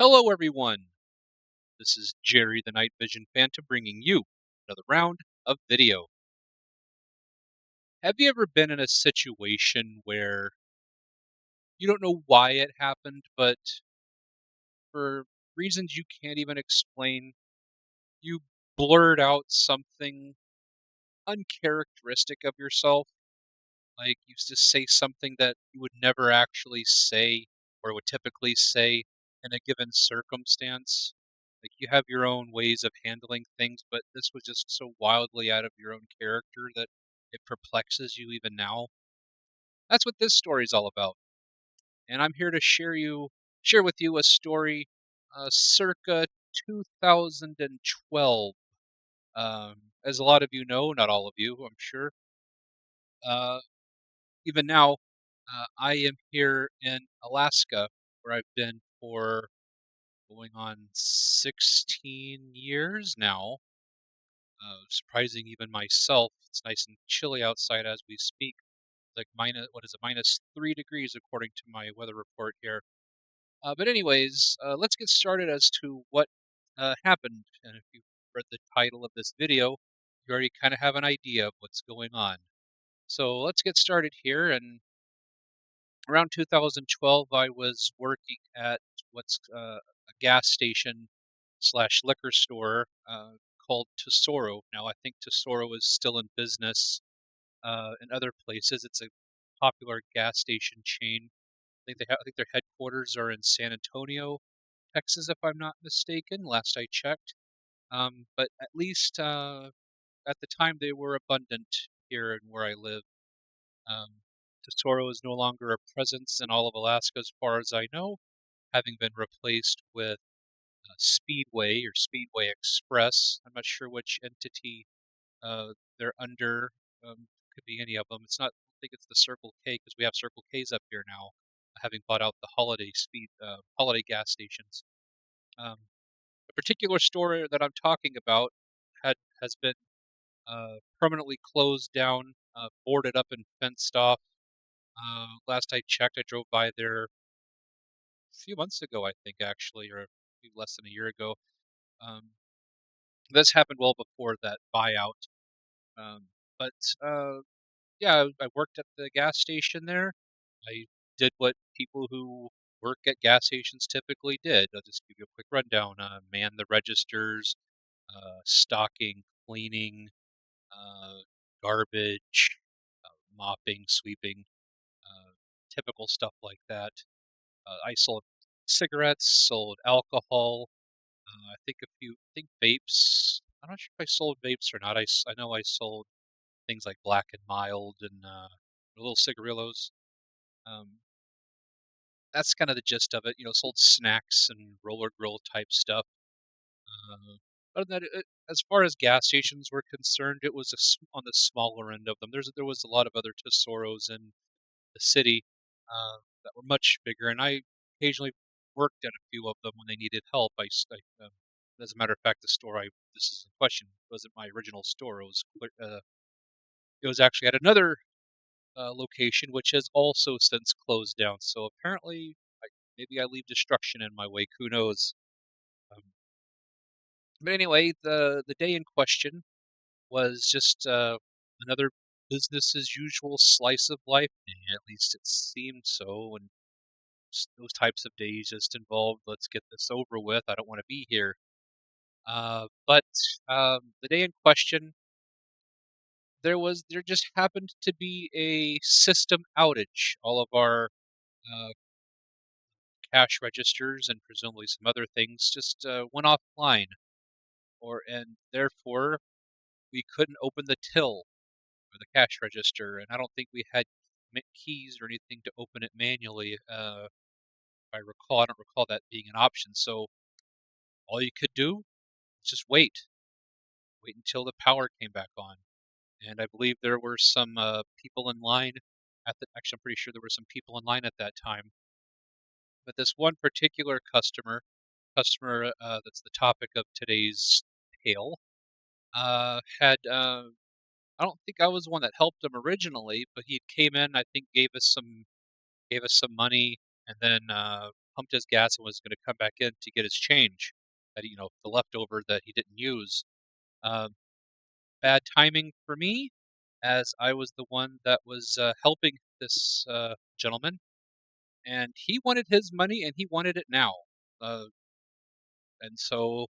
Hello, everyone. This is Jerry, the Night Vision Phantom, bringing you another round of video. Have you ever been in a situation where you don't know why it happened, but for reasons you can't even explain, you blurred out something uncharacteristic of yourself? Like you just say something that you would never actually say or would typically say in a given circumstance. Like you have your own ways of handling things, but this was just so wildly out of your own character that it perplexes you even now. That's what this story is all about. And I'm here to share with you a story circa 2012. As a lot of you know, not all of you, I'm sure. Uh, Even now, I am here in Alaska, where I've been for going on 16 years now. Surprising even myself. It's nice and chilly outside as we speak. Like what is it, -3 degrees according to my weather report here. But anyways, let's get started as to what happened. And if you've read the title of this video, you already kind of have an idea of what's going on. So let's get started here. And around 2012, I was working at what's a gas station slash liquor store called Tesoro. Now, I think Tesoro is still in business in other places. It's a popular gas station chain. I think their headquarters are in San Antonio, Texas, if I'm not mistaken. Last I checked, but at least at the time they were abundant here and where I live. Um, Tesoro is no longer a presence in all of Alaska, as far as I know, having been replaced with Speedway or Speedway Express. I'm not sure which entity they're under. Could be any of them. It's not. I think it's the Circle K because we have Circle K's up here now, having bought out the Holiday gas stations. Um, a particular store that I'm talking about has been permanently closed down, boarded up, and fenced off. Last I checked, I drove by there a few months ago, I think, actually, or maybe less than a year ago. Um, this happened well before that buyout. But yeah, I worked at the gas station there. I did what people who work at gas stations typically did. I'll just give you a quick rundown. Man the registers, stocking, cleaning, uh, garbage, mopping, sweeping, typical stuff like that. I sold cigarettes, sold alcohol. I think vapes. I'm not sure if I sold vapes or not. I know I sold things like Black and Mild and little cigarillos. Um, that's kind of the gist of it. Sold snacks and roller grill type stuff. Uh, Other than that, as far as gas stations were concerned, it was on the smaller end of them. There was a lot of other Tesoros in the city that were much bigger, and I occasionally worked at a few of them when they needed help. As a matter of fact, the store this is in question wasn't my original store. It was actually at another location, which has also since closed down. So apparently, maybe I leave destruction in my wake. Who knows? Um, but anyway, the day in question was just another business as usual slice of life. At least it seemed so. And those types of days just involved, let's get this over with. I don't want to be here. But the day in question, there just happened to be a system outage. All of our uh, cash registers and presumably some other things just went offline, and therefore we couldn't open the till or the cash register, and I don't think we had keys or anything to open it manually. If I recall, I don't recall that being an option. So all you could do was just wait until the power came back on. And I believe there were some people in line Actually, I'm pretty sure there were some people in line at that time. But this one particular customer that's the topic of today's tale, had I don't think I was the one that helped him originally, but he came in. I think gave us some money, and then pumped his gas and was gonna come back in to get his change that the leftover that he didn't use. Um, Bad timing for me, as I was the one that was, helping this, gentleman, and he wanted his money, and he wanted it now. Uh, and so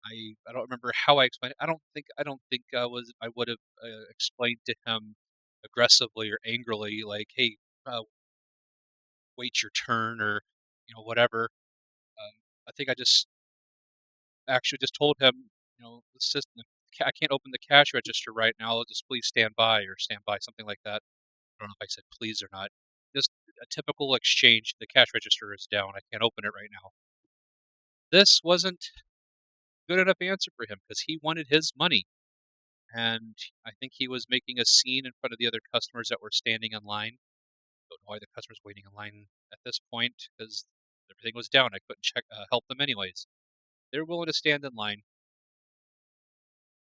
I don't remember how I explained it. I don't think I would have, explained to him aggressively or angrily, like, "Hey, uh, wait your turn," or, whatever. Um, I think I just actually just told him, "The system I can't open the cash register right now, just please stand by," something like that. I don't know if I said please or not. Just a typical exchange, "The cash register is down, I can't open it right now." This wasn't good enough answer for him because he wanted his money, and I think he was making a scene in front of the other customers that were standing in line. Don't know why the customers waiting in line at this point because everything was down, I couldn't help them anyways. They're willing to stand in line,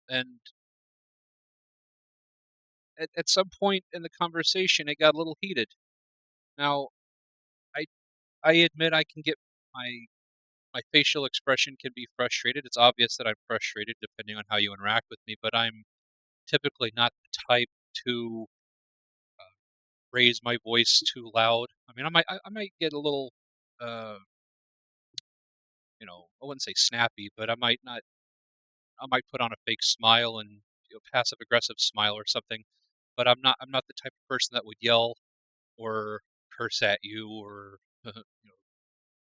and at some point in the conversation, it got a little heated. Now, I I admit I can get my facial expression can be frustrated. It's obvious that I'm frustrated depending on how you interact with me, but I'm typically not the type to raise my voice too loud. I mean, I might get a little, uh, I wouldn't say snappy, but I might put on a fake smile and passive aggressive smile or something. But I'm not the type of person that would yell or curse at you or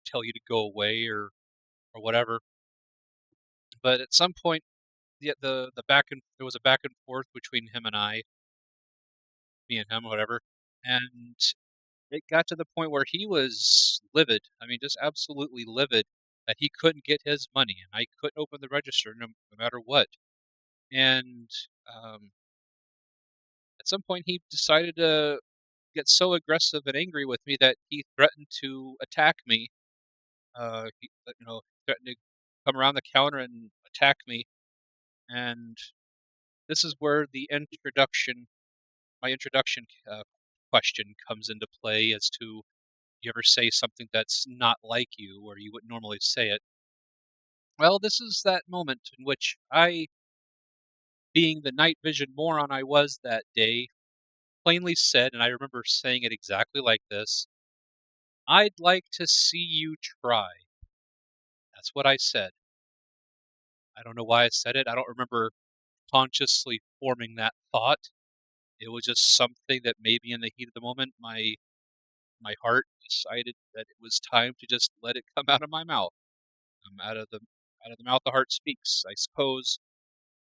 tell you to go away or whatever. But at some point, the back and there was a back and forth between him and me and him, whatever, and it got to the point where he was livid. I mean, just absolutely livid that he couldn't get his money, and I couldn't open the register no matter what. And um, at some point, he decided to get so aggressive and angry with me that he threatened to attack me. Threatened to come around the counter and attack me. And this is where my introduction question comes into play as to you ever say something that's not like you or you wouldn't normally say it. Well, this is that moment in which I, being the night vision moron I was that day, plainly said, and I remember saying it exactly like this: "I'd like to see you try." That's what I said. I don't know why I said it. I don't remember consciously forming that thought. It was just something that maybe in the heat of the moment, my heart decided that it was time to just let it come out of my mouth. Out of the mouth the heart speaks, I suppose.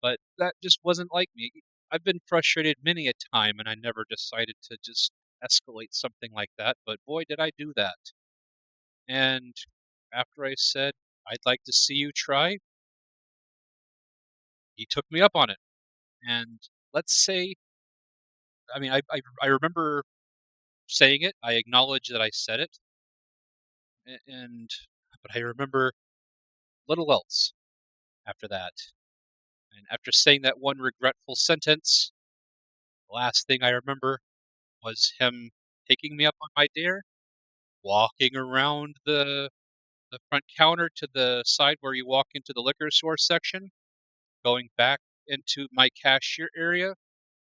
But that just wasn't like me. I've been frustrated many a time, and I never decided to just escalate something like that, but boy, did I do that. And after I said, "I'd like to see you try," he took me up on it. And let's say, I mean, I remember saying it. I acknowledge that I said it, and but I remember little else after that. And after saying that one regretful sentence, the last thing I remember was him taking me up on my dare, walking around the front counter to the side where you walk into the liquor store section, going back into my cashier area,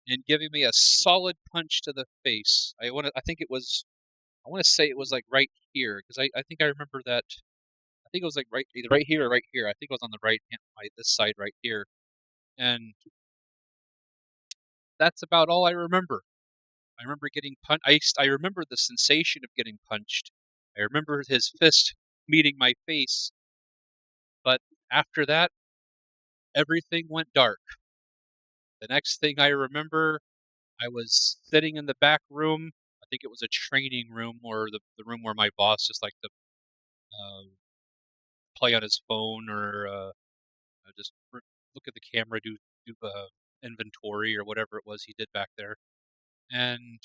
and giving me a solid punch to the face. I wanna say it was, like, right here because I think I remember that. I think it was, like, either right here or right here. I think it was on the right hand this side right here, and that's about all I remember. I remember getting punched. I remember the sensation of getting punched. I remember his fist meeting my face, but after that, everything went dark. The next thing I remember, I was sitting in the back room. I think it was a training room or the room where my boss just liked to uh, play on his phone or just look at the camera, do inventory or whatever it was he did back there. And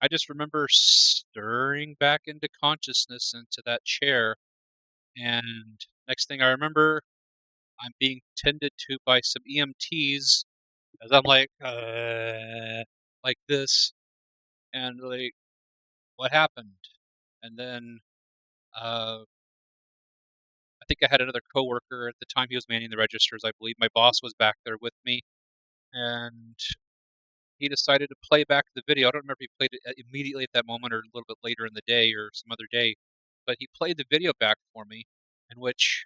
I just remember stirring back into consciousness into that chair. And next thing I remember, I'm being tended to by some EMTs as I'm like this, and like, what happened? And then Uh, I think I had another coworker at the time. He was manning the registers, I believe. My boss was back there with me, and he decided to play back the video. I don't remember if he played it immediately at that moment or a little bit later in the day or some other day, but he played the video back for me, in which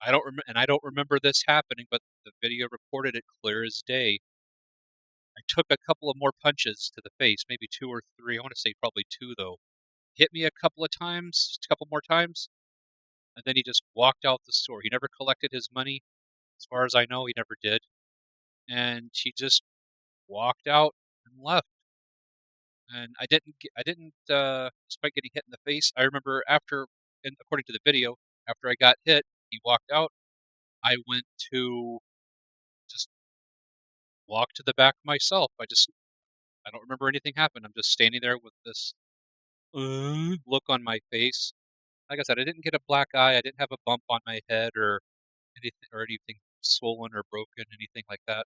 I don't remember this happening, but the video recorded it clear as day. I took a couple of more punches to the face, maybe 2 or 3. I wanna say probably 2 though. Hit me a couple of times, a couple more times, and then he just walked out the store. He never collected his money. As far as I know, he never did, and he just walked out and left, and I didn't, despite getting hit in the face, I remember after and according to the video, after I got hit, he walked out, I went to just walk to the back myself. I don't remember anything happened. I'm just standing there with this, look on my face. Like I said, I didn't get a black eye, I didn't have a bump on my head or anything swollen or broken, anything like that.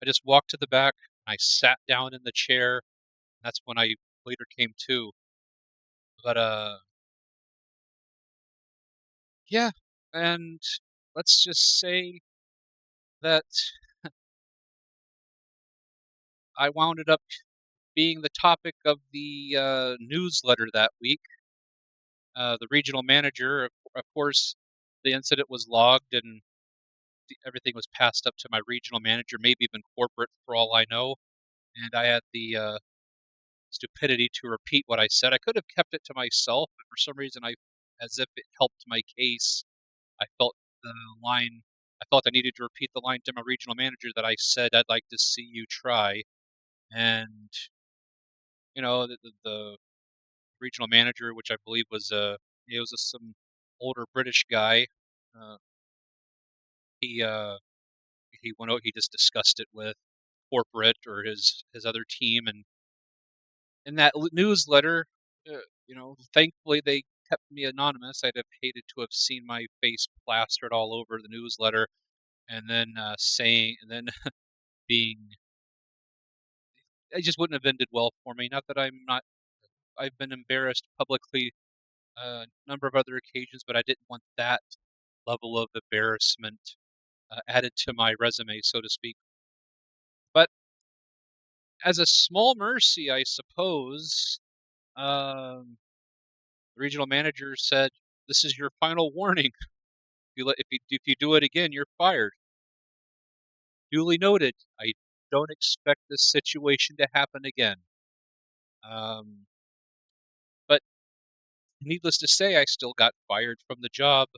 I just walked to the back, I sat down in the chair, that's when I later came to. But, yeah, and let's just say that I wounded up being the topic of the, newsletter that week. The regional manager, of course, the incident was logged and everything was passed up to my regional manager, maybe even corporate for all I know, and I had the, stupidity to repeat what I said. I could have kept it to myself, but for some reason, as if it helped my case, I felt the line I felt I needed to repeat the line to my regional manager that I said, "I'd like to see you try," and, the regional manager, which I believe was, he was some older British guy, uh, he, uh, he just discussed it with corporate or his other team, and in that newsletter, thankfully they kept me anonymous. I'd have hated to have seen my face plastered all over the newsletter, and then being, it just wouldn't have ended well for me. Not that I'm not, I've been embarrassed publicly a number of other occasions, but I didn't want that level of embarrassment added to my resume, so to speak. But as a small mercy, I suppose, um, the regional manager said, "This is your final warning. If you do it again, you're fired." Duly noted. I don't expect this situation to happen again. Um, but needless to say, I still got fired from the job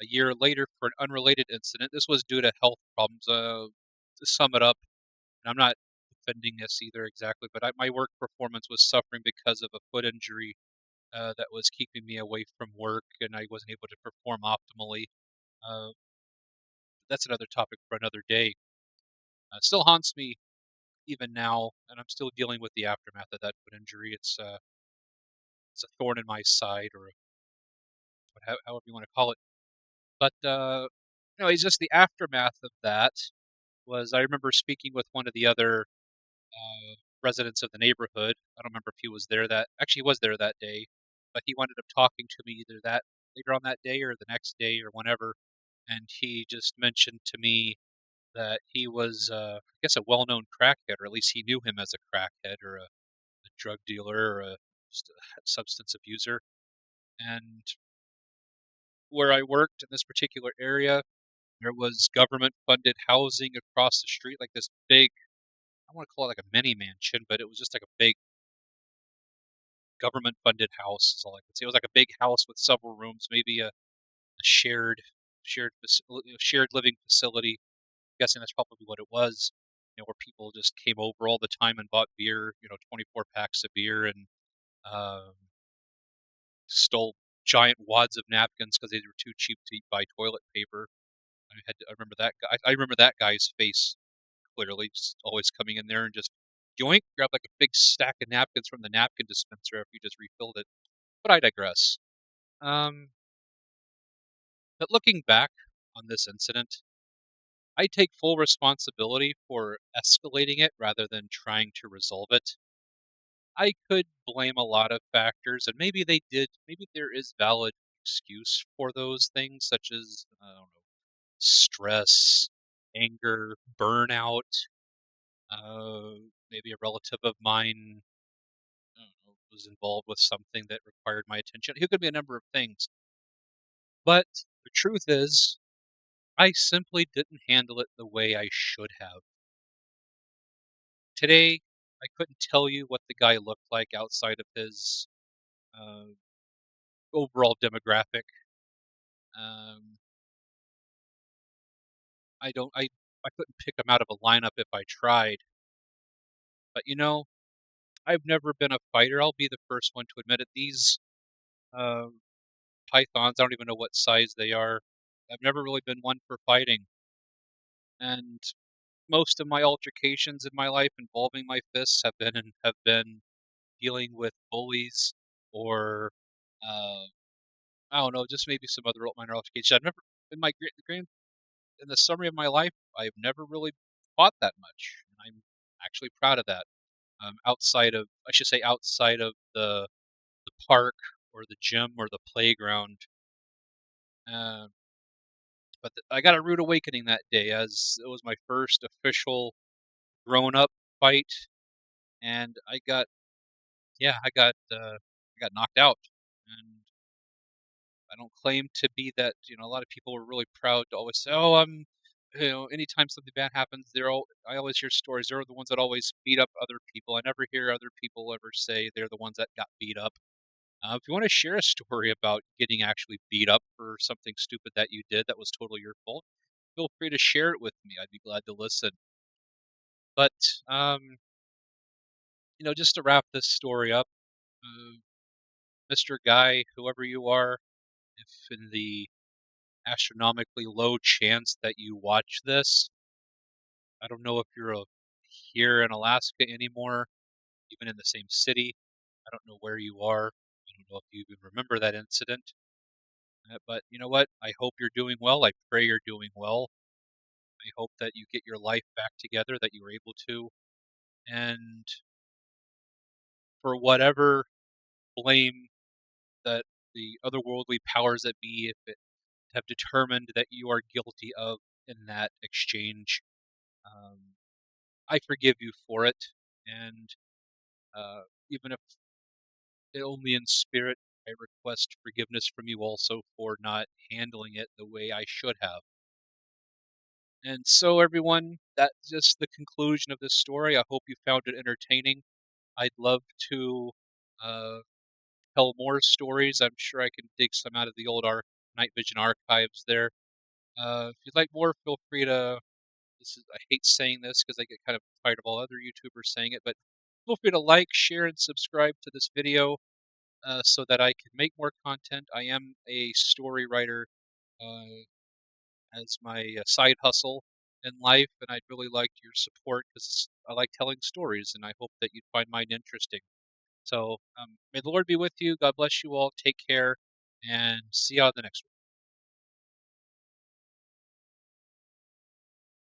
a year later for an unrelated incident. This was due to health problems. To sum it up, and I'm not defending this either exactly, but my work performance was suffering because of a foot injury that was keeping me away from work, and I wasn't able to perform optimally. Uh, that's another topic for another day. Still haunts me even now, and I'm still dealing with the aftermath of that foot injury. It's a thorn in my side, or however you want to call it. But it's just the aftermath of that was I remember speaking with one of the other residents of the neighborhood. I don't remember if he was there that actually he was there that day, but he wound up talking to me either that later on that day or the next day or whenever, and he just mentioned to me that he was, I guess, a well-known crackhead, or at least he knew him as a crackhead or a drug dealer or just a substance abuser. And where I worked in this particular area, there was government-funded housing across the street, like this big, I want to call it like a mini mansion, but it was just like a big government-funded house is all I could say. It was like a big house with several rooms, maybe a shared living facility. I'm guessing that's probably what it was. Where people just came over all the time and bought beer. 24 packs of beer and um, stole giant wads of napkins because they were too cheap to buy toilet paper. I remember that guy. I remember that guy's face clearly, just always coming in there and just yoink, grab like a big stack of napkins from the napkin dispenser after you just refilled it. But I digress. Um, but looking back on this incident, I take full responsibility for escalating it rather than trying to resolve it. I could blame a lot of factors, and maybe there is valid excuse for those things, such as, I don't know, stress, anger, burnout. Maybe a relative of mine, I don't know, was involved with something that required my attention. It could be a number of things. But the truth is, I simply didn't handle it the way I should have. Today, I couldn't tell you what the guy looked like outside of his uh, overall demographic. Um, I couldn't pick him out of a lineup if I tried. But I've never been a fighter. I'll be the first one to admit it. These uh, pythons, I don't even know what size they are. I've never really been one for fighting, and most of my altercations in my life involving my fists have been dealing with bullies or uh, I don't know, just maybe some other minor altercations. I've never in my grand in the summary of my life, I've never really fought that much, and I'm actually proud of that. Outside of, I should say, outside of the park or the gym or the playground. Uh, but I got a rude awakening that day, as it was my first official grown up fight, and I got knocked out, and I don't claim to be that. A lot of people are really proud to always say, "Oh, anytime something bad happens, I always hear stories. They're the ones that always beat up other people. I never hear other people ever say they're the ones that got beat up." If you want to share a story about getting actually beat up for something stupid that you did that was totally your fault, feel free to share it with me. I'd be glad to listen. But um, just to wrap this story up, uh, Mr. Guy, whoever you are, if in the astronomically low chance that you watch this, I don't know if you're here in Alaska anymore, even in the same city. I don't know where you are. I don't know if you even remember that incident. But you know what? I hope you're doing well. I pray you're doing well. I hope that you get your life back together, that you were able to. And for whatever blame that the otherworldly powers that be, if it have determined that you are guilty of in that exchange, um, I forgive you for it. And even if only in spirit, I request forgiveness from you also for not handling it the way I should have. And so, everyone, that's just the conclusion of this story. I hope you found it entertaining. I'd love to uh, tell more stories. I'm sure I can dig some out of the old Night Vision archives there. If you'd like more, feel free to. I hate saying this because I get kind of tired of all other YouTubers saying it, but feel free to like, share, and subscribe to this video so that I can make more content. I am a story writer uh, as my side hustle in life, and I'd really like your support because I like telling stories, and I hope that you'd find mine interesting. So may the Lord be with you. God bless you all. Take care, and see you on the next one.